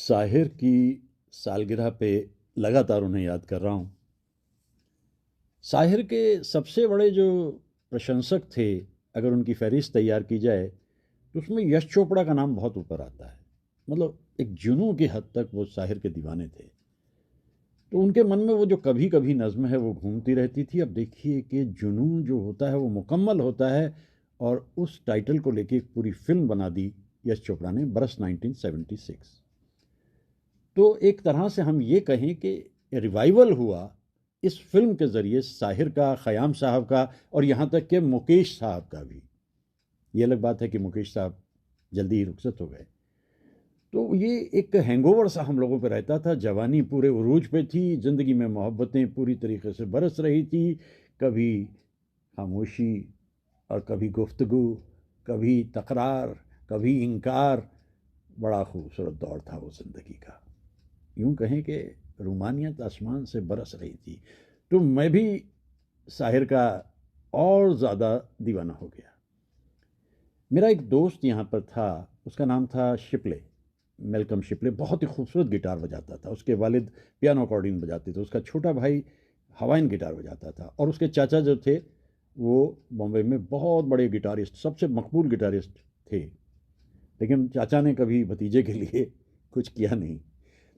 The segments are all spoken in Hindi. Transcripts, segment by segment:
साहिर की सालगिरह पे लगातार उन्हें याद कर रहा हूँ। साहिर के सबसे बड़े जो प्रशंसक थे, अगर उनकी फहरिस्त तैयार की जाए तो उसमें यश चोपड़ा का नाम बहुत ऊपर आता है। मतलब एक जुनून की हद तक वो साहिर के दीवाने थे। तो उनके मन में वो जो कभी कभी नज़्म है वो घूमती रहती थी। अब देखिए कि जुनून जो होता है वो मुकम्मल होता है, और उस टाइटल को लेके एक पूरी फिल्म बना दी यश चोपड़ा ने बरस 1976। तो एक तरह से हम ये कहें कि रिवाइवल हुआ इस फिल्म के ज़रिए साहिर का, ख़याम साहब का, और यहाँ तक कि मुकेश साहब का भी। ये अलग बात है कि मुकेश साहब जल्दी ही रुखसत हो गए। तो ये एक हैंगओवर सा हम लोगों पे रहता था। जवानी पूरे उरूज पे थी, ज़िंदगी में मोहब्बतें पूरी तरीके से बरस रही थी। कभी खामोशी और कभी गुफ्तगू, कभी तकरार, कभी इनकार। बड़ा खूबसूरत दौर था वो ज़िंदगी का। यूं कहें कि रूमानियत आसमान से बरस रही थी। तो मैं भी साहिर का और ज़्यादा दीवाना हो गया। मेरा एक दोस्त यहाँ पर था, उसका नाम था शिपले, मेलकम शिपले। बहुत ही खूबसूरत गिटार बजाता था। उसके वालिद पियानो अकॉर्डियन बजाते थे, उसका छोटा भाई हवाइन गिटार बजाता था, और उसके चाचा जो थे वो बॉम्बे में बहुत बड़े गिटारिस्ट, सबसे मकबूल गिटारिस्ट थे। लेकिन चाचा ने कभी भतीजे के लिए कुछ किया नहीं।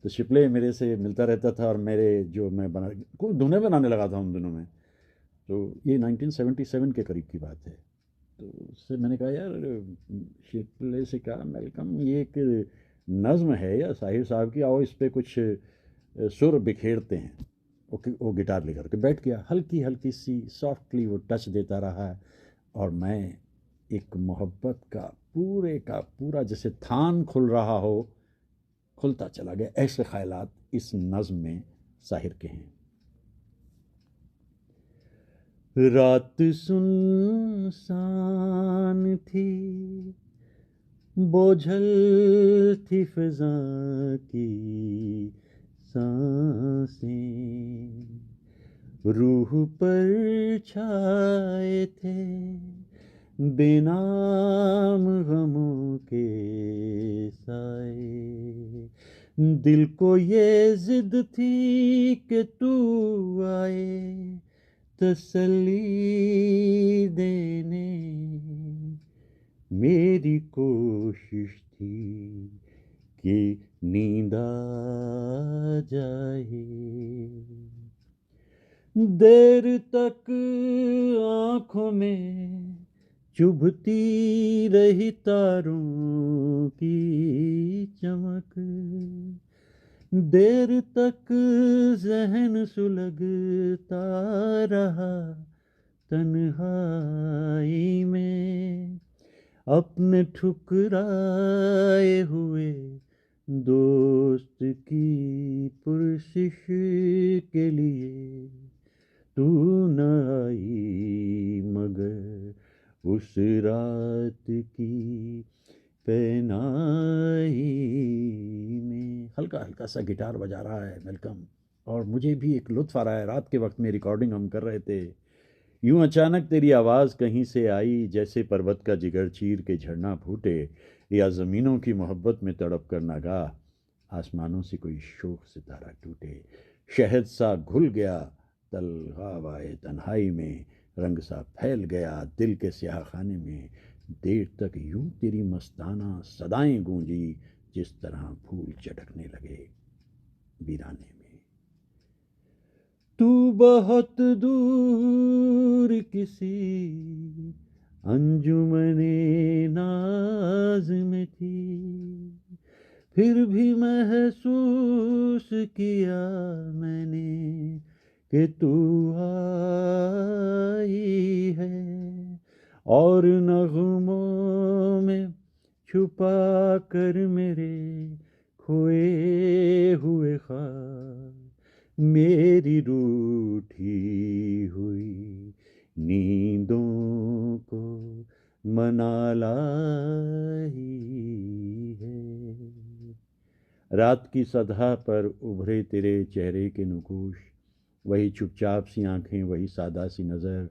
तो शिपले मेरे से मिलता रहता था, और मेरे जो मैं बना कोई धुनें बनाने लगा था उन दिनों में। तो ये 1977 के करीब की बात है। तो उससे मैंने कहा, यार शिपले से कहा, मेलकम ये एक नज़्म है या साहिर साहब की, आओ इस पे कुछ सुर बिखेरते हैं। वो गिटार लेकर के बैठ गया, हल्की हल्की सी सॉफ्टली वो टच देता रहा है, और मैं एक मोहब्बत का पूरा जैसे थान खुल रहा हो, खुलता चला गया। ऐसे ख्यालात इस नज़्म में साहिर के हैं। रात सुनसान थी, बोझल थी फिजा की सांसें, रूह पर छाए थे बेनाम गमों के साए। दिल को ये जिद थी कि तू आए तसल्ली देने, मेरी कोशिश थी कि नींद आ जाए। देर तक आंखों में चुभती रही तारों की चमक, देर तक जहन सुलगता रहा तन्हाई में, अपने ठुकराए हुए दोस्त की पुरसिश के लिए तू न आई, मगर उस रात की पेनाई में। हल्का हल्का सा गिटार बजा रहा है मेलकम, और मुझे भी एक लुत्फ आ रहा है। रात के वक्त में रिकॉर्डिंग हम कर रहे थे। यूं अचानक तेरी आवाज़ कहीं से आई, जैसे पर्वत का जिगर चीर के झरना फूटे, या ज़मीनों की मोहब्बत में तड़प कर नागाह आसमानों से कोई शोख सितारा टूटे। शहद सा घुल गया तल ग़ाब-ए तन्हाई में, रंग सा फैल गया दिल के स्याह खाने में। देर तक यूं तेरी मस्ताना सदाएं गूंजी, जिस तरह फूल चटकने लगे वीराने में। तू बहुत दूर किसी अंजुमने नाज में थी, फिर भी महसूस किया मैंने कि तू आई है, और नगमों में छुपा कर मेरे खोए हुए ख्वाब, मेरी रूठी हुई नींदों को मना लाई है। रात की सतह पर उभरे तेरे चेहरे के नुकूश, वही चुपचाप सी आंखें, वही सादा सी नज़र,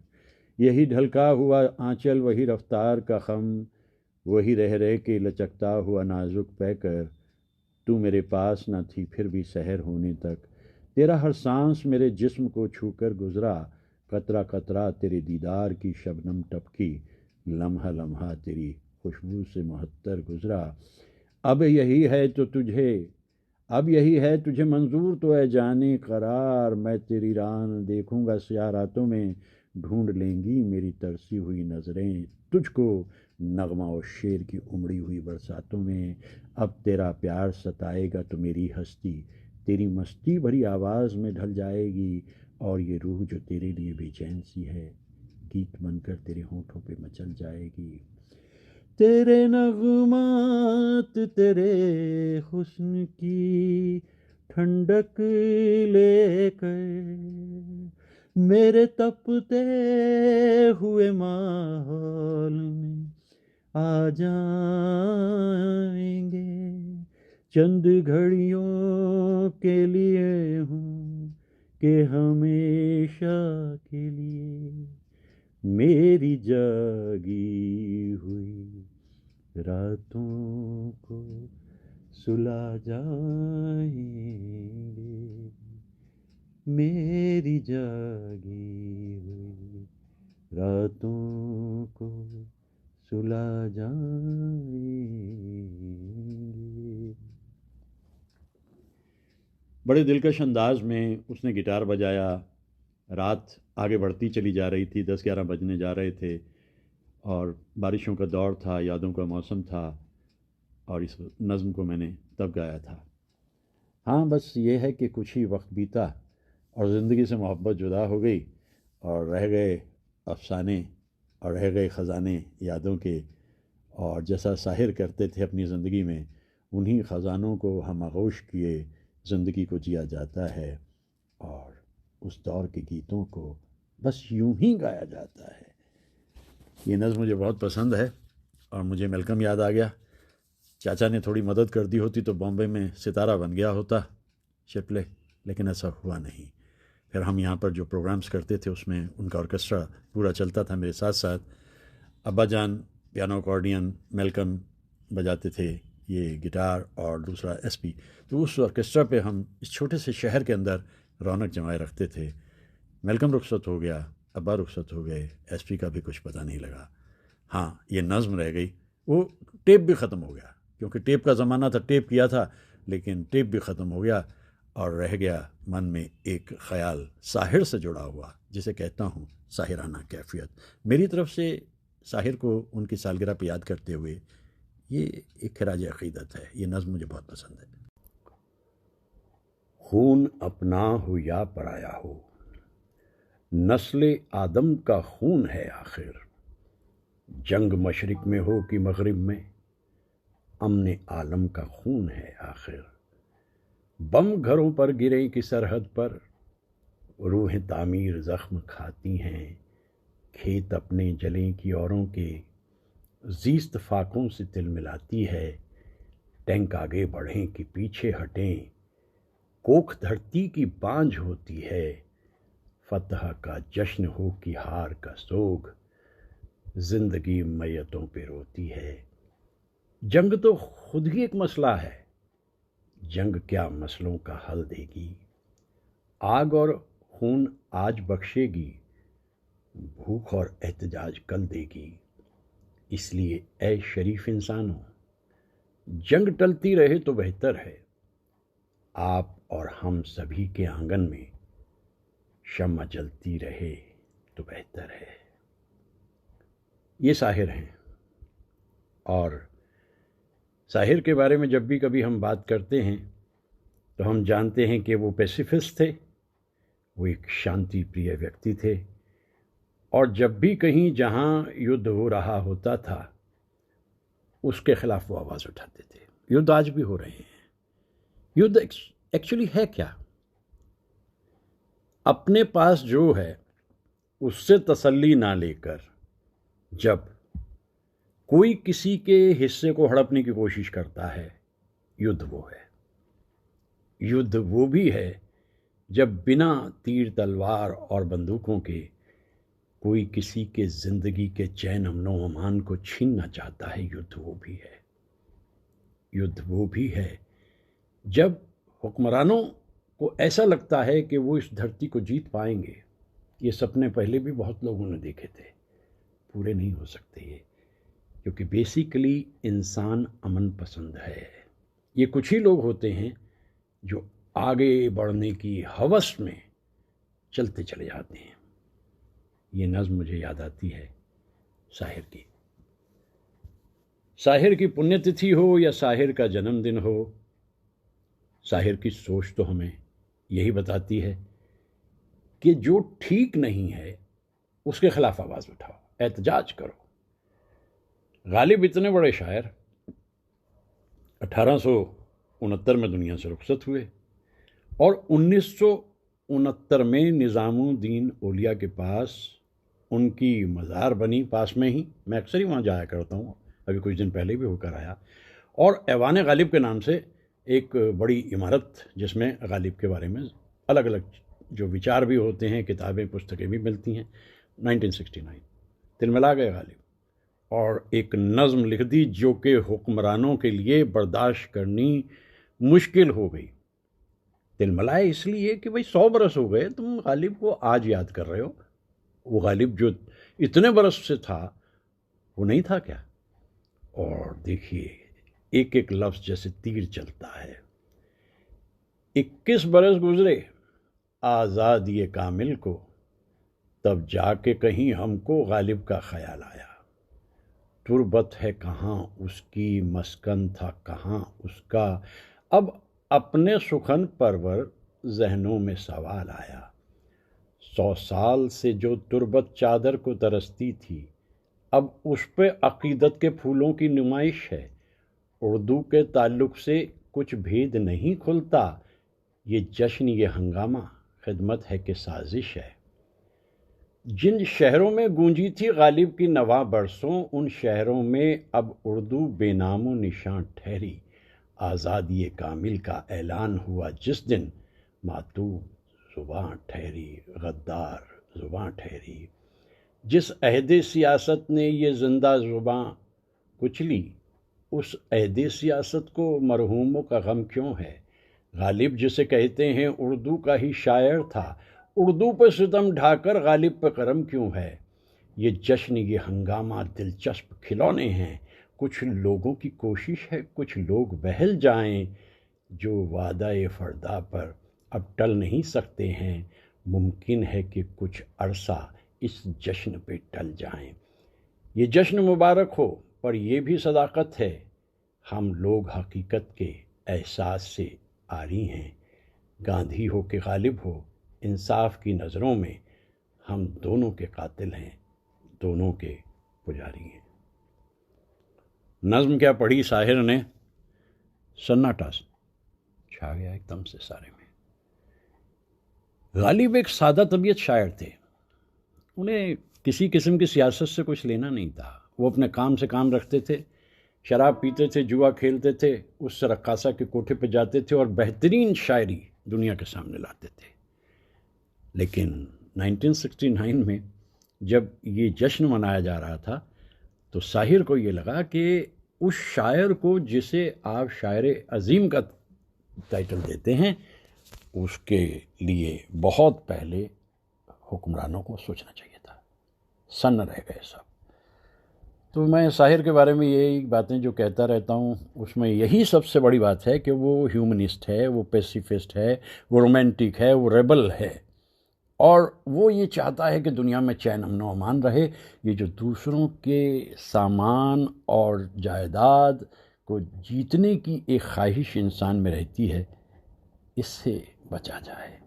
यही ढलका हुआ आंचल, वही रफ्तार का खम, वही रह रह के लचकता हुआ नाजुक पैकर। तू मेरे पास न थी फिर भी सहर होने तक, तेरा हर सांस मेरे जिस्म को छूकर गुजरा, कतरा कतरा तेरे दीदार की शबनम टपकी, लम्हा लम्हा तेरी खुशबू से मुहत्तर गुजरा। अब यही है तो तुझे अब यही है तुझे मंजूर तो है जाने करार, मैं तेरी राह देखूंगा स्याह रातों में, ढूंढ लेंगी मेरी तरसी हुई नजरें तुझको, नगमा और शेर की उमड़ी हुई बरसातों में। अब तेरा प्यार सताएगा तो मेरी हस्ती, तेरी मस्ती भरी आवाज़ में ढल जाएगी, और ये रूह जो तेरे लिए बेचैन सी है, गीत बनकर तेरे होठों पे मचल जाएगी। तेरे नगमात तेरे हुस्न की ठंडक लेकर मेरे तपते हुए माहौल में आ जाएंगे, चंद घड़ियों के लिए हूँ कि हमेशा के लिए मेरी जागी हुई रातों को सुला जाएंगे, मेरी जागी हुई रातों को सुला जाएंगे। बड़े दिलकश अंदाज में उसने गिटार बजाया। रात आगे बढ़ती चली जा रही थी, 10-11 बजने जा रहे थे और बारिशों का दौर था, यादों का मौसम था, और इस नज़्म को मैंने तब गाया था। हाँ, बस ये है कि कुछ ही वक्त बीता और ज़िंदगी से मोहब्बत जुदा हो गई, और रह गए अफसाने और रह गए ख़ज़ाने यादों के। और जैसा साहिर करते थे अपनी ज़िंदगी में, उन्हीं ख़ज़ानों को हम आगोश किए ज़िंदगी को जिया जाता है, और उस दौर के गीतों को बस यूं ही गाया जाता है। ये नज़्म मुझे बहुत पसंद है और मुझे मेलकम याद आ गया। चाचा ने थोड़ी मदद कर दी होती तो बॉम्बे में सितारा बन गया होता शिपले, लेकिन ऐसा हुआ नहीं। फिर हम यहाँ पर जो प्रोग्राम्स करते थे उसमें उनका ऑर्केस्ट्रा पूरा चलता था मेरे साथ साथ। अब्बा जान पियानो अकॉर्डियन, मेलकम बजाते थे, ये गिटार और दूसरा एसपी। तो उस ऑर्केस्ट्रा पे हम इस छोटे से शहर के अंदर रौनक जमाए रखते थे। मेलकम रुखसत हो गया, अब्बा रुखसत हो गए, एसपी का भी कुछ पता नहीं लगा। हाँ, ये नज़्म रह गई। वो टेप भी ख़त्म हो गया, क्योंकि टेप का ज़माना था, टेप किया था, लेकिन टेप भी ख़त्म हो गया, और रह गया मन में एक ख़याल साहिर से जुड़ा हुआ, जिसे कहता हूँ साहिराना कैफियत। मेरी तरफ से साहिर को उनकी सालगिरह पे याद करते हुए ये एक खराज अक़ीदत है। ये नज़्म मुझे बहुत पसंद है। खून अपना हो या पराया हो, नस्ल आदम का खून है आखिर, जंग मशरिक में हो कि मगरिब में, अमन आलम का खून है आखिर। बम घरों पर गिरे की सरहद पर, रूह तामीर ज़ख्म खाती हैं, खेत अपने जलें की औरों के, ज़ीस्त फाकों से तिल मिलाती है। टैंक आगे बढ़ें कि पीछे हटें, कोख धरती की बांझ होती है। फतह का जश्न हो कि हार का सोग, जिंदगी मैयतों पे रोती है। जंग तो खुद ही एक मसला है, जंग क्या मसलों का हल देगी। आग और खून आज बख्शेगी, भूख और एहतजाज कल देगी। इसलिए ऐ शरीफ इंसानों, जंग टलती रहे तो बेहतर है। आप और हम सभी के आंगन में शम्मा जलती रहे तो बेहतर है। ये साहिर हैं, और साहिर के बारे में जब भी कभी हम बात करते हैं तो हम जानते हैं कि वो पैसिफिस्ट थे, वो एक शांति प्रिय व्यक्ति थे, और जब भी कहीं जहां युद्ध हो रहा होता था उसके खिलाफ वो आवाज़ उठाते थे। युद्ध आज भी हो रहे हैं। युद्ध एक्चुअली है क्या? अपने पास जो है उससे तसल्ली ना लेकर जब कोई किसी के हिस्से को हड़पने की कोशिश करता है, युद्ध वो है। युद्ध वो भी है जब बिना तीर तलवार और बंदूकों के कोई किसी के ज़िंदगी के चैन अमनो अमान को छीनना चाहता है। युद्ध वो भी है। युद्ध वो भी है जब हुक्मरानों को ऐसा लगता है कि वो इस धरती को जीत पाएंगे, ये सपने पहले भी बहुत लोगों ने देखे थे, पूरे नहीं हो सकते ये, क्योंकि बेसिकली इंसान अमन पसंद है। ये कुछ ही लोग होते हैं जो आगे बढ़ने की हवस में चलते चले जाते हैं। ये नज़्म मुझे याद आती है साहिर की। साहिर की पुण्यतिथि हो या साहिर का जन्मदिन हो, साहिर की सोच तो हमें यही बताती है कि जो ठीक नहीं है उसके खिलाफ आवाज़ उठाओ, एहतजाज करो। गालिब इतने बड़े शायर 1869 में दुनिया से रुखसत हुए और 1969 में निज़ामुद्दीन औलिया के पास उनकी मज़ार बनी, पास में ही। मैं अक्सर ही वहाँ जाया करता हूँ, अभी कुछ दिन पहले भी होकर आया। और ऐवान गालिब के नाम से एक बड़ी इमारत, जिसमें गालिब के बारे में अलग अलग जो विचार भी होते हैं, किताबें पुस्तकें भी मिलती हैं। 1969 तिलमिला गए गालिब और एक नज़्म लिख दी जो कि हुक्मरानों के लिए बर्दाश्त करनी मुश्किल हो गई। तिलमिलाए इसलिए कि भाई 100 बरस हो गए, तुम गालिब को आज याद कर रहे हो। वो गालिब जो इतने बरस से था वो नहीं था क्या? और देखिए एक एक लफ्ज़ जैसे तीर चलता है। 21 बरस गुजरे आज़ादी कामिल को, तब जाके कहीं हमको गालिब का ख्याल आया। तुरबत है कहाँ उसकी, मस्कन था कहाँ उसका, अब अपने सुखन परवर जहनों में सवाल आया। 100 साल से जो तुरबत चादर को तरसती थी, अब उस पे अकीदत के फूलों की नुमाइश है। उर्दू के ताल्लुक से कुछ भेद नहीं खुलता, ये जश्न ये हंगामा खिदमत है कि साजिश है। जिन शहरों में गूंजी थी गालिब की नवा बरसों, उन शहरों में अब उर्दू बेनामो निशान ठहरी। आज़ादी कामिल का ऐलान हुआ जिस दिन, मातूब ज़ुबां ठहरी, गद्दार ज़ुबां ठहरी। जिस अहद सियासत ने ये जिंदा ज़ुबां कुचली, उस अहद सियासत को मरहूमों का गम क्यों है। गालिब जिसे कहते हैं उर्दू का ही शायर था, उर्दू पर सितम ढाकर गालिब पर करम क्यों है। ये जश्न ये हंगामा दिलचस्प खिलौने हैं, कुछ लोगों की कोशिश है कुछ लोग बहल जाएं, जो वादा फरदा पर अब टल नहीं सकते हैं। मुमकिन है कि कुछ अरसा इस जश्न पे टल जाएं। ये जश्न मुबारक हो, पर यह भी सदाकत है, हम लोग हकीकत के एहसास से आरी हैं। गांधी हो के गालिब हो, इंसाफ की नज़रों में हम दोनों के कातिल हैं, दोनों के पुजारी हैं। नज़्म क्या पढ़ी साहिर ने, सन्नाटा छा गया एकदम से सारे में। गालिब एक सादा तबीयत शायर थे, उन्हें किसी किस्म की सियासत से कुछ लेना नहीं था। वो अपने काम से काम रखते थे, शराब पीते थे, जुआ खेलते थे, उस रक्कासा के कोठे पर जाते थे और बेहतरीन शायरी दुनिया के सामने लाते थे। लेकिन 1969 में जब ये जश्न मनाया जा रहा था, तो साहिर को ये लगा कि उस शायर को जिसे आप शायर अजीम का टाइटल देते हैं, उसके लिए बहुत पहले हुक्मरानों को सोचना चाहिए था। सन्न रह गए सब। तो मैं साहिर के बारे में यही बातें जो कहता रहता हूँ, उसमें यही सबसे बड़ी बात है कि वो ह्यूमनिस्ट है, वो पेसिफिस्ट है, वो रोमांटिक है, वो रेबल है, और वो ये चाहता है कि दुनिया में चैन अमन अमान रहे। ये जो दूसरों के सामान और जायदाद को जीतने की एक ख्वाहिश इंसान में रहती है, इससे बचा जाए,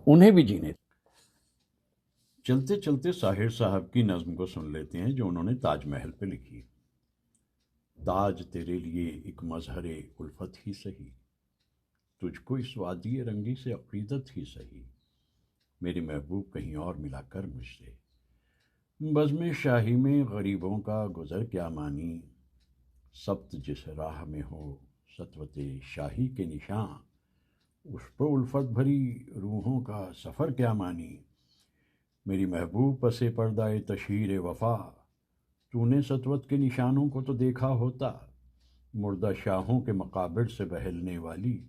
उन्हें भी जीने। चलते चलते साहिर साहब की नज़्म को सुन लेते हैं जो उन्होंने ताजमहल पे लिखी। ताज तेरे लिए एक मजहरे उल्फत ही सही, तुझको इस वादी रंगी से अक़ीदत ही सही। मेरी महबूब कहीं और मिला कर मुझसे, बज़्म शाही में गरीबों का गुज़र क्या मानी। सब्त जिस राह में हो सतवते शाही के निशान, उस पर उल्फत भरी रूहों का सफ़र क्या मानी। मेरी महबूब पसे पर्दाए तशहीर वफ़ा, तूने सतवत के निशानों को तो देखा होता। मुर्दा शाहों के मकाबिर से बहलने वाली।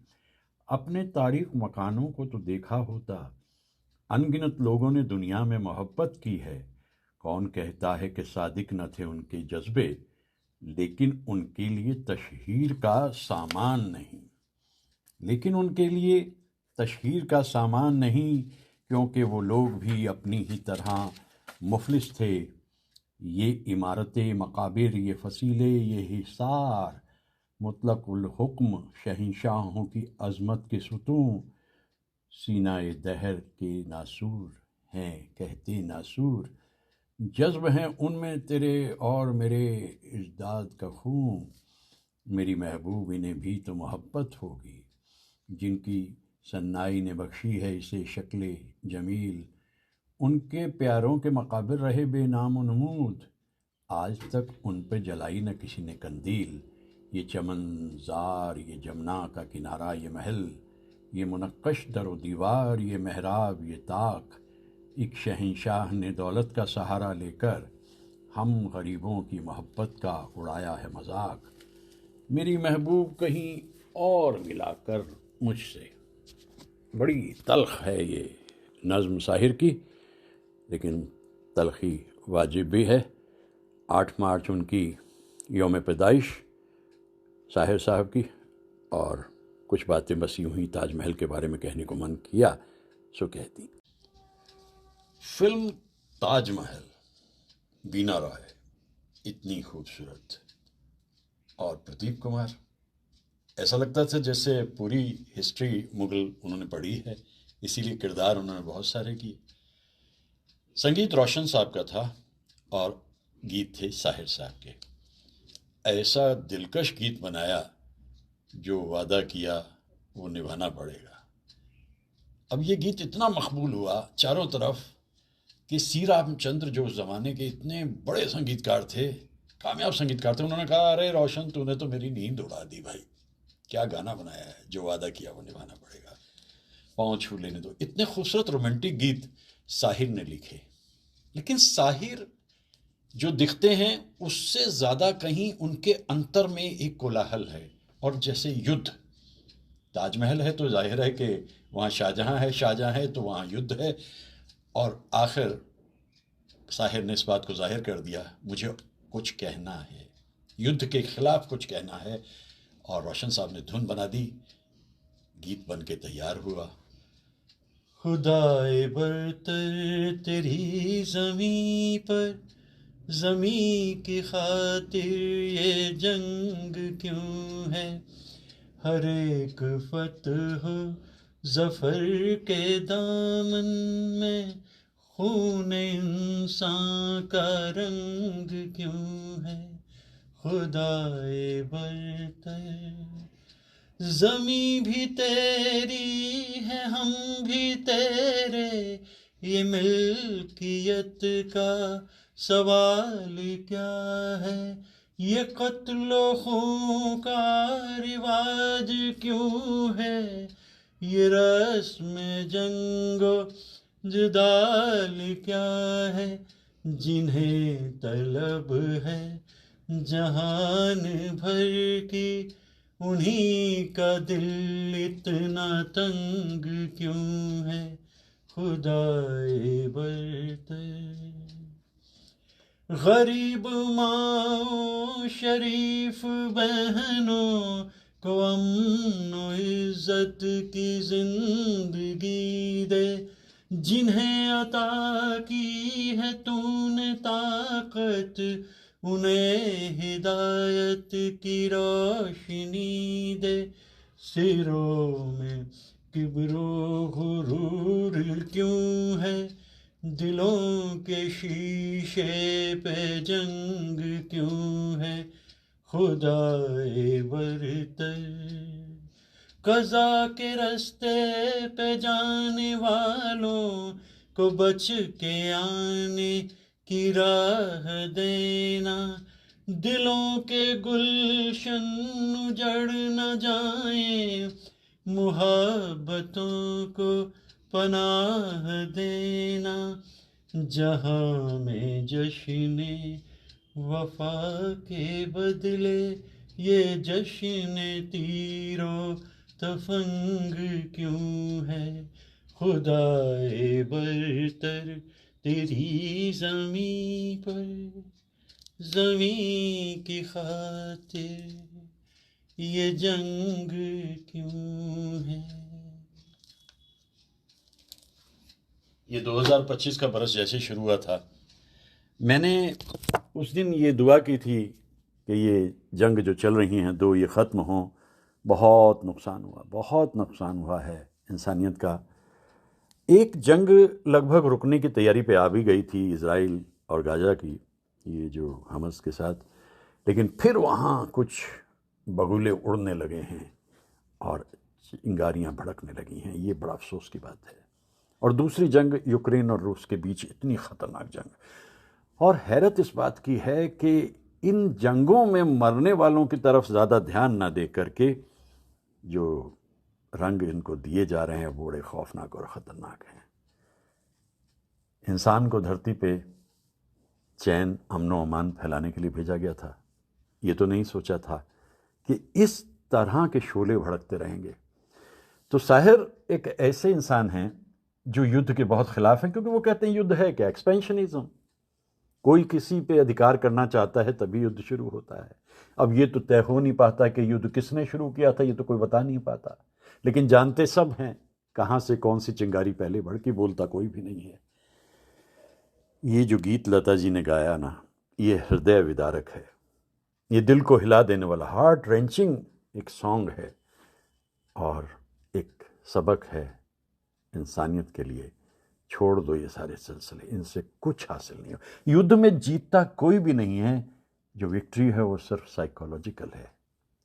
अपने तारीख मकानों को तो देखा होता, अनगिनत लोगों ने दुनिया में मोहब्बत की है। कौन कहता है कि सादिक न थे उनके जज्बे, लेकिन उनके लिए तशहीर का सामान नहीं। लेकिन उनके लिए तशहीर का सामान नहीं, क्योंकि वो लोग भी अपनी ही तरह मुफलिस थे। ये इमारतें, मकाबिर, ये फसीले, ये हिसार, मुतलकुल हुक्म, शहंशाहों की अज़मत के सुतून, सीनाए दहर के नासूर हैं, कहते नासूर। जज्ब हैं उनमें तेरे और मेरे इजदाद का खून। मेरी महबूब इन्हें भी तो मोहब्बत होगी, जिनकी सन्नाई ने बख्शी है इसे शक्ल जमील। उनके प्यारों के मकाबिर रहे बेनाम व नमूद, आज तक उन पे जलाई न किसी ने कंदील। ये चमनज़ार, ये जमुना का किनारा, ये महल, ये मुनक्कश दर व दीवार, ये महराब, ये ताक, एक शहंशाह ने दौलत का सहारा लेकर हम गरीबों की मोहब्बत का उड़ाया है मजाक। मेरी महबूब कहीं और मिलाकर मुझसे। बड़ी तल्ख है ये नज़्म साहिर की, लेकिन तल्खी वाजिब भी है। 8 मार्च उनकी यौम पैदाइश साहिर साहब की, और कुछ बातें बस यूं ही ताजमहल के बारे में कहने को मन किया सो कहती। फिल्म ताजमहल, बीना रॉय इतनी खूबसूरत, और प्रदीप कुमार, ऐसा लगता था जैसे पूरी हिस्ट्री मुगल उन्होंने पढ़ी है, इसीलिए किरदार उन्होंने बहुत सारे किए। संगीत रोशन साहब का था और गीत थे साहिर साहब के। ऐसा दिलकश गीत बनाया, जो वादा किया वो निभाना पड़ेगा। अब ये गीत इतना मकबूल हुआ चारों तरफ कि सी रामचंद्र, जो उस ज़माने के इतने बड़े संगीतकार थे, कामयाब संगीतकार थे, उन्होंने कहा, अरे रोशन तूने तो मेरी नींद उड़ा दी भाई, क्या गाना बनाया है, जो वादा किया वो निभाना पड़ेगा, पाँव छू लेने दो। इतने खूबसूरत रोमांटिक गीत साहिर ने लिखे। लेकिन साहिर जो दिखते हैं उससे ज़्यादा कहीं उनके अंतर में एक कोलाहल है। और जैसे युद्ध, ताजमहल है तो जाहिर है कि वहाँ शाहजहाँ है, शाहजहाँ है तो वहाँ युद्ध है, और आखिर साहिर ने इस बात को जाहिर कर दिया, मुझे कुछ कहना है, युद्ध के खिलाफ कुछ कहना है। और रोशन साहब ने धुन बना दी, गीत बन के तैयार हुआ। खुदाए बरतर तेरी ज़मीं पर, ज़मीं की खातिर ये जंग क्यों है, हर एक फतह ज़फ़र के दामन में खून इंसान का रंग क्यों है। खुदाए बरतर, ज़मीं भी तेरी है, हम भी तेरे, ये मिल्कियत का सवाल क्या है, ये कत्लो खून का रिवाज क्यों है, ये रस्म जंगो जदाल क्या है, जिन्हें तलब है जहान भर की, उन्हीं का दिल इतना तंग क्यों है। खुदाए बरतर, गरीब माओ शरीफ बहनों को अमन व इज्जत की जिंदगी दे, जिन्हें अता की है तूने ताकत, उन्हें हिदायत की रोशनी दे। सिरों में किब्रो गुरूर क्यों है, दिलों के शीशे पे जंग क्यों है। खुदाए बरतर, कज़ा के रास्ते पे जाने वालों को बच के आने की राह देना, दिलों के गुलशन उजड़ न जाए, मुहब्बतों को पनाह देना, जहाँ में जश्ने वफा के बदले ये जश्न तीरो तफंग क्यों है, खुदाए बरतर तेरी ज़मीं पर, ज़मीं की खातिर ये जंग क्यों है। ये 2025 का बरस जैसे शुरू हुआ था, मैंने उस दिन ये दुआ की थी कि ये जंग जो चल रही हैं दो, ये ख़त्म हों। बहुत नुकसान हुआ है इंसानियत का। एक जंग लगभग रुकने की तैयारी पे आ भी गई थी, इज़राइल और गाज़ा की, ये जो हमस के साथ, लेकिन फिर वहाँ कुछ बगुले उड़ने लगे हैं और चिंगारियाँ भड़कने लगी हैं। ये बड़ा अफसोस की बात है। और दूसरी जंग यूक्रेन और रूस के बीच, इतनी ख़तरनाक जंग। और हैरत इस बात की है कि इन जंगों में मरने वालों की तरफ ज़्यादा ध्यान ना दे करके जो रंग इनको दिए जा रहे हैं वो बड़े खौफनाक और ख़तरनाक हैं। इंसान को धरती पे चैन, अमन व अमान फैलाने के लिए भेजा गया था। ये तो नहीं सोचा था कि इस तरह के शोले भड़कते रहेंगे। तो साहिर एक ऐसे इंसान हैं जो युद्ध के बहुत खिलाफ हैं, क्योंकि वो कहते हैं युद्ध है क्या, एक्सपेंशनिज्म। कोई किसी पे अधिकार करना चाहता है तभी युद्ध शुरू होता है। अब ये तो तय हो नहीं पाता कि युद्ध किसने शुरू किया था, ये तो कोई बता नहीं पाता, लेकिन जानते सब हैं कहाँ से कौन सी चिंगारी पहले भड़की, बोलता कोई भी नहीं है। ये जो गीत लता जी ने गाया ना, ये हृदय विदारक है, ये दिल को हिला देने वाला, हार्ट रेंचिंग एक सॉन्ग है और एक सबक है इंसानियत के लिए। छोड़ दो ये सारे सिलसिले, इनसे कुछ हासिल नहीं हो। युद्ध में जीतता कोई भी नहीं है, जो विक्ट्री है वो सिर्फ साइकोलॉजिकल है।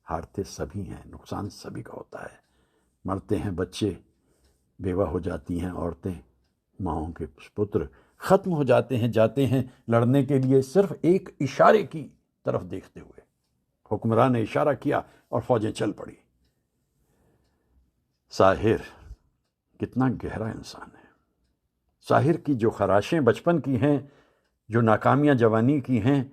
हारते सभी हैं, नुकसान सभी का होता है। मरते हैं बच्चे, बेवा हो जाती हैं औरतें, माँओं के पुत्र ख़त्म हो जाते हैं, जाते हैं लड़ने के लिए सिर्फ एक इशारे की तरफ देखते हुए। हुक्मरान ने इशारा किया और फौजें चल पड़ी। साहिर कितना गहरा इंसान है। साहिर की जो खराशें बचपन की हैं, जो नाकामियां जवानी की हैं,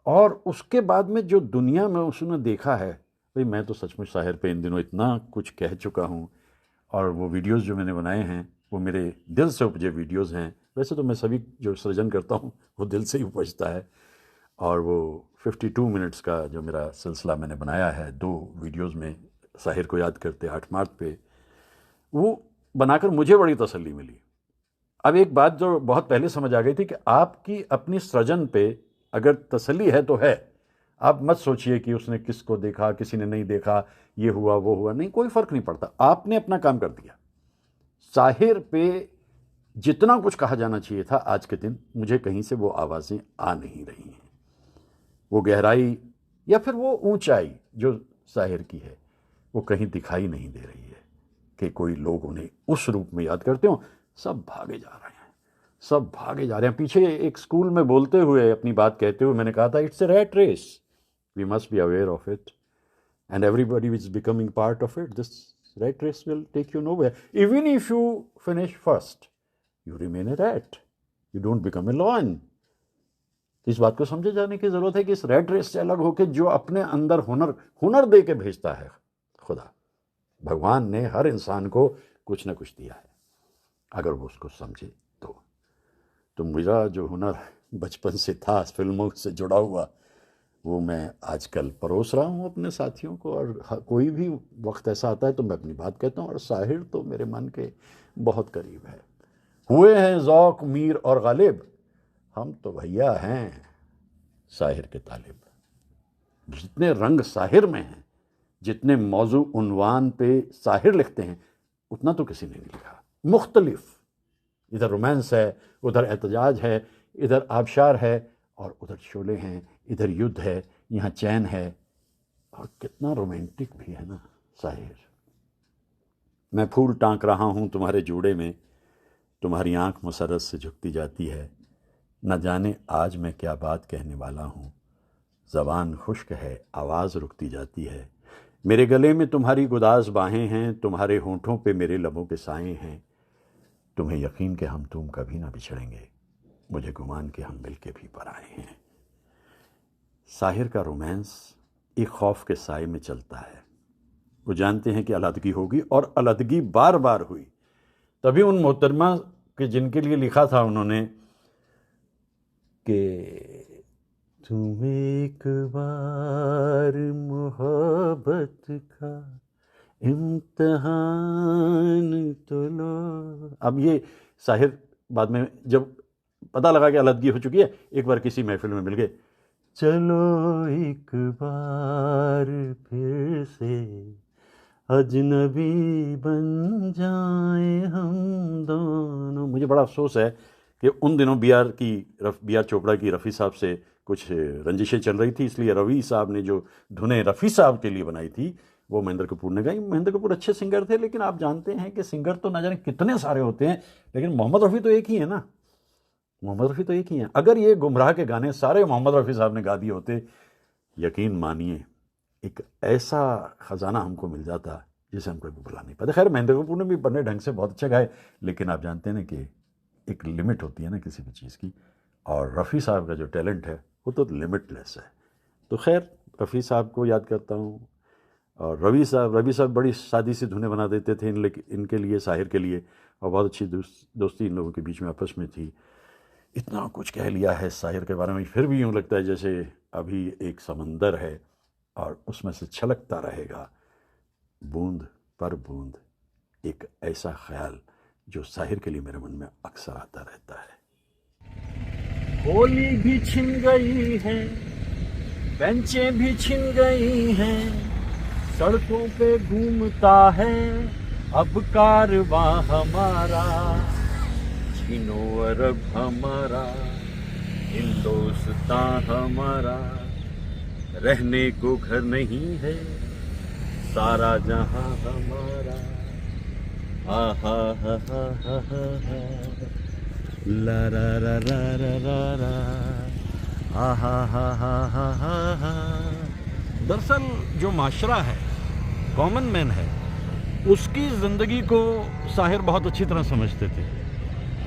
और उसके बाद में जो दुनिया में उसने देखा है, भाई मैं तो सचमुच साहिर पे इन दिनों इतना कुछ कह चुका हूँ। और वो वीडियोस जो मैंने बनाए हैं वो मेरे दिल से उपजे वीडियोस हैं। वैसे तो मैं सभी जो सृजन करता हूँ वो दिल से ही उपजता है। और वो 52 मिनट्स का जो मेरा सिलसिला मैंने बनाया है 2 वीडियोस में, साहिर को याद करते 8 मार्च पे, वो बनाकर मुझे बड़ी तसल्ली मिली। अब एक बात जो बहुत पहले समझ आ गई थी कि आपकी अपनी सृजन पे अगर तसल्ली है तो है। आप मत सोचिए कि उसने किसको देखा, किसी ने नहीं देखा, ये हुआ वो हुआ, नहीं, कोई फ़र्क नहीं पड़ता। आपने अपना काम कर दिया। साहिर पे जितना कुछ कहा जाना चाहिए था आज के दिन, मुझे कहीं से वो आवाज़ें आ नहीं रही हैं। वो गहराई या फिर वो ऊंचाई जो साहिर की है वो कहीं दिखाई नहीं दे रही है कि कोई लोग उन्हें उस रूप में याद करते हो। सब भागे जा रहे हैं, सब भागे जा रहे हैं। पीछे एक स्कूल में बोलते हुए, अपनी बात कहते हुए मैंने कहा था, it's a rat race, we must be aware of it and everybody is becoming part of it. This rat race will take you nowhere. Even if you finish first, you remain a rat, you don't become a lion. इस बात को समझे जाने की ज़रूरत है कि इस रैट रेस से अलग होकर जो अपने अंदर हुनर दे के भेजता है खुदा, भगवान ने हर इंसान को कुछ ना कुछ दिया है, अगर वो उसको समझे तो मेरा जो हुनर बचपन से था फिल्मों से जुड़ा हुआ, वो मैं आजकल परोस रहा हूँ अपने साथियों को। और कोई भी वक्त ऐसा आता है तो मैं अपनी बात कहता हूँ। और साहिर तो मेरे मन के बहुत करीब है। हुए हैं ज़ौक़ मीर और गालिब, हम तो भैया हैं साहिर के तालिब। जितने रंग साहिर में हैं, जितने मौजू उन्वान पे साहिर लिखते हैं, उतना तो किसी ने नहीं लिखा। मुख्तलिफ, इधर रोमांस है, उधर एहतजाज है, इधर आबशार है, और उधर शोले हैं, इधर युद्ध है, यहाँ चैन है, और कितना रोमांटिक भी है ना साहिर। मैं फूल टाँक रहा हूँ तुम्हारे जोड़े में, तुम्हारी आँख मुसर्रत से झुकती जाती है। न जाने आज मैं क्या बात कहने वाला हूँ, ज़बान खुश्क है, आवाज़ रुकती जाती है। मेरे गले में तुम्हारी गुदाज बाहें हैं, तुम्हारे होंठों पे मेरे लबों के साए हैं। तुम्हें यकीन कि हम तुम कभी ना बिछड़ेंगे, मुझे गुमान कि हम मिल के भी पराए हैं। साहिर का रोमांस एक खौफ के साए में चलता है। वो जानते हैं कि अलहदगी होगी और अलहदगी बार बार हुई। तभी उन मोहतरमा के जिनके लिए लिखा था उन्होंने कि तुम एक बार मोहब्बत का इम्तिहान तो लो। अब ये साहिर बाद में जब पता लगा कि अलहदगी हो चुकी है, एक बार किसी महफिल में मिल गए, चलो एक बार फिर से अजनबी बन जाए हम दोनों। मुझे बड़ा अफसोस है कि उन दिनों बी आर चोपड़ा की रफ़ी साहब से कुछ रंजिशें चल रही थी, इसलिए रवि साहब ने जो धुनें रफ़ी साहब के लिए बनाई थी वो महेंद्र कपूर ने गाई। महेंद्र कपूर अच्छे सिंगर थे, लेकिन आप जानते हैं कि सिंगर तो न जाने कितने सारे होते हैं, लेकिन मोहम्मद रफ़ी तो एक ही है ना। मोहम्मद रफ़ी तो एक ही हैं। अगर ये गुमराह के गाने सारे मोहम्मद रफ़ी साहब ने गा दिए होते, यकीन मानिए एक ऐसा ख़जाना हमको मिल जाता जिसे हम कभी भुला नहीं पाते। खैर महेंद्र कपूर ने भी बने ढंग से बहुत अच्छा गाए, लेकिन आप जानते हैं ना कि एक लिमिट होती है ना किसी भी चीज़ की, और रफ़ी साहब का जो टैलेंट है वो तो लिमिटलेस है। तो खैर रफ़ी साहब को याद करता हूँ। और रवि साहब बड़ी सादी सी धुनें बना देते थे इनके लिए, साहिर के लिए, और बहुत अच्छी दोस्ती इन लोगों के बीच में आपस में थी। इतना कुछ कह लिया है साहिर के बारे में, फिर भी यूँ लगता है जैसे अभी एक समंदर है और उसमें से छलकता रहेगा बूंद पर बूंद एक ऐसा ख्याल जो साहिर के लिए मेरे मन में अक्सर आता रहता है। होली भी छिन गई है, बेंचें भी छिन गई हैं, सड़कों पे घूमता है अब कारवां हमारा। छीनो अरब हमारा, हिंदुस्तान हमारा, रहने को घर नहीं है सारा जहां हमारा। हा हा हा हा हा हा, ला रा रा रा रा रा रा, हा हा हा हा हा हा हा। दरअसल जो माशरा है, कॉमन मैन है, उसकी ज़िंदगी को साहिर बहुत अच्छी तरह समझते थे,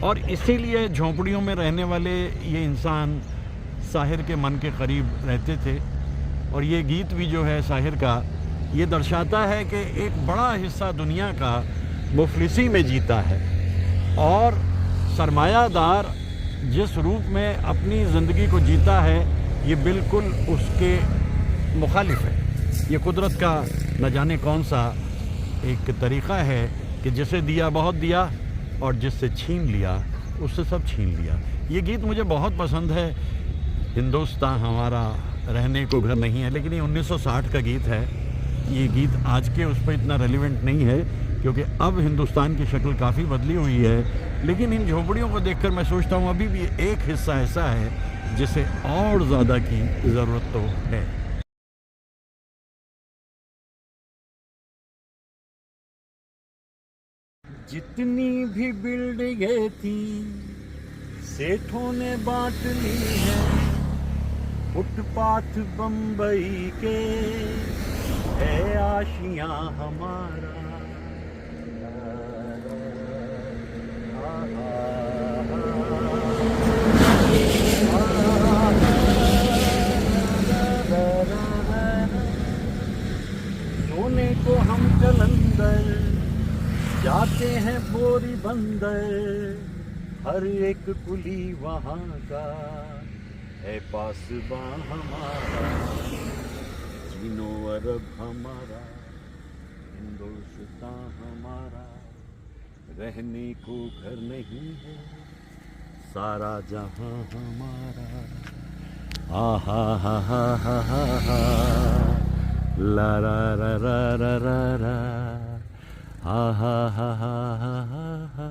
और इसीलिए झोंपड़ियों में रहने वाले ये इंसान साहिर के मन के करीब रहते थे। और ये गीत भी जो है साहिर का, ये दर्शाता है कि एक बड़ा हिस्सा दुनिया का मुफलिसी में जीता है, और सरमायादार जिस रूप में अपनी ज़िंदगी को जीता है ये बिल्कुल उसके मुखालिफ है। ये कुदरत का न जाने कौन सा एक तरीक़ा है कि जिसे दिया बहुत दिया और जिससे छीन लिया उससे सब छीन लिया। ये गीत मुझे बहुत पसंद है, हिंदुस्तान हमारा, रहने को घर नहीं है, लेकिन ये 1960 का गीत है। ये गीत आज के उस पर इतना रेलिवेंट नहीं है क्योंकि अब हिंदुस्तान की शक्ल काफ़ी बदली हुई है, लेकिन इन झोपड़ियों को देखकर मैं सोचता हूँ अभी भी एक हिस्सा ऐसा है जिसे और ज़्यादा की ज़रूरत तो है। जितनी भी बिल्डिंगें थी सेठों ने बांट ली है, फुटपाथ बम्बई के है आशियां हमारा। सोने को हम कलंदर जाते हैं बोरी बंदर, हर एक कुली वहाँ का है पासबां हमारा। चीनो अरब हमारा, हिंदुस्तान हमारा, रहने को घर नहीं है सारा जहां हमारा। आ हा हा हा हा हा हा, ला रा रा रा रा रा रा, हा हा हा हा हा हा हा।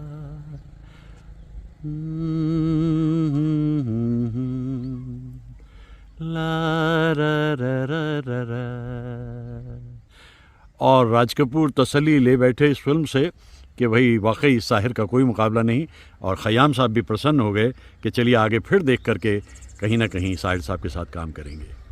ला रा रा रा रा रा। और राज कपूर तसल्ली ले बैठे इस फिल्म से कि भाई वाकई साहिर का कोई मुकाबला नहीं, और ख़याम साहब भी प्रसन्न हो गए कि चलिए आगे फिर देख करके कहीं ना कहीं साहिर साहब के साथ काम करेंगे।